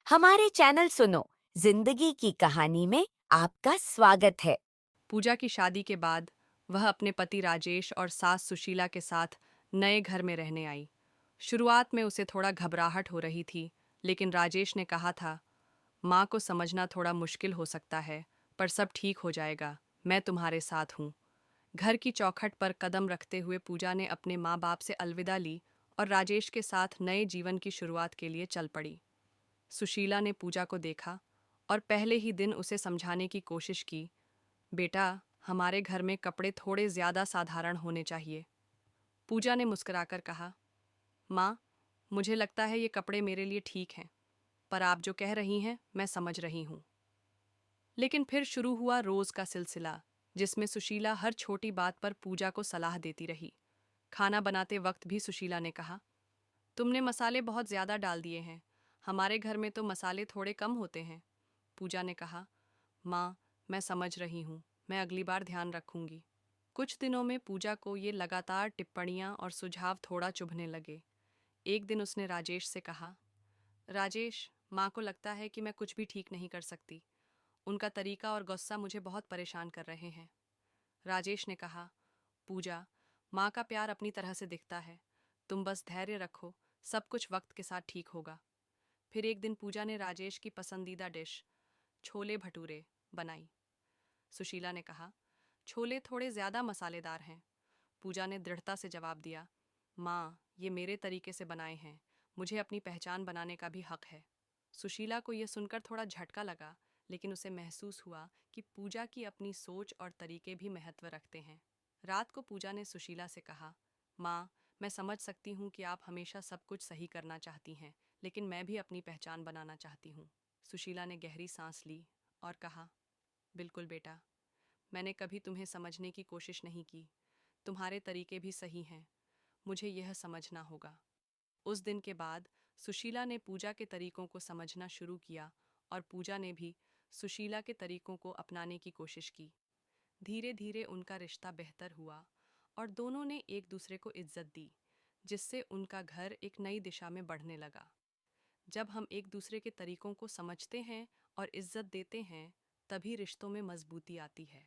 हमारे चैनल सुनो जिंदगी की कहानी में आपका स्वागत है। पूजा की शादी के बाद वह अपने पति राजेश और सास सुशीला के साथ नए घर में रहने आई। शुरुआत में उसे थोड़ा घबराहट हो रही थी, लेकिन राजेश ने कहा था, माँ को समझना थोड़ा मुश्किल हो सकता है, पर सब ठीक हो जाएगा, मैं तुम्हारे साथ हूँ। घर की चौखट पर कदम रखते हुए पूजा ने अपने माँ बाप से अलविदा ली और राजेश के साथ नए जीवन की शुरुआत के लिए चल पड़ी। सुशीला ने पूजा को देखा और पहले ही दिन उसे समझाने की कोशिश की, बेटा, हमारे घर में कपड़े थोड़े ज्यादा साधारण होने चाहिए। पूजा ने मुस्कुराकर कहा, माँ, मुझे लगता है ये कपड़े मेरे लिए ठीक हैं, पर आप जो कह रही हैं मैं समझ रही हूँ। लेकिन फिर शुरू हुआ रोज का सिलसिला, जिसमें सुशीला हर छोटी बात पर पूजा को सलाह देती रही। खाना बनाते वक्त भी सुशीला ने कहा, तुमने मसाले बहुत ज्यादा डाल दिए हैं, हमारे घर में तो मसाले थोड़े कम होते हैं। पूजा ने कहा, माँ, मैं समझ रही हूँ, मैं अगली बार ध्यान रखूंगी। कुछ दिनों में पूजा को ये लगातार टिप्पणियां और सुझाव थोड़ा चुभने लगे। एक दिन उसने राजेश से कहा, राजेश, माँ को लगता है कि मैं कुछ भी ठीक नहीं कर सकती। उनका तरीका और गुस्सा मुझे बहुत परेशान कर रहे हैं। राजेश ने कहा, पूजा, माँ का प्यार अपनी तरह से दिखता है, तुम बस धैर्य रखो, सब कुछ वक्त के साथ ठीक होगा। फिर एक दिन पूजा ने राजेश की पसंदीदा डिश, छोले भटूरे, बनाई। सुशीला ने कहा, छोले थोड़े ज्यादा मसालेदार हैं। पूजा ने दृढ़ता से जवाब दिया, माँ, ये मेरे तरीके से बनाए हैं, मुझे अपनी पहचान बनाने का भी हक है। सुशीला को यह सुनकर थोड़ा झटका लगा, लेकिन उसे महसूस हुआ कि पूजा की अपनी सोच और तरीके भी महत्व रखते हैं। रात को पूजा ने सुशीला से कहा, माँ, मैं समझ सकती हूँ कि आप हमेशा सब कुछ सही करना चाहती हैं, लेकिन मैं भी अपनी पहचान बनाना चाहती हूँ। सुशीला ने गहरी सांस ली और कहा, बिल्कुल बेटा, मैंने कभी तुम्हें समझने की कोशिश नहीं की, तुम्हारे तरीके भी सही हैं, मुझे यह समझना होगा। उस दिन के बाद सुशीला ने पूजा के तरीकों को समझना शुरू किया और पूजा ने भी सुशीला के तरीकों को अपनाने की कोशिश की। धीरे धीरे उनका रिश्ता बेहतर हुआ और दोनों ने एक दूसरे को इज्जत दी, जिससे उनका घर एक नई दिशा में बढ़ने लगा। जब हम एक दूसरे के तरीकों को समझते हैं और इज्जत देते हैं, तभी रिश्तों में मजबूती आती है।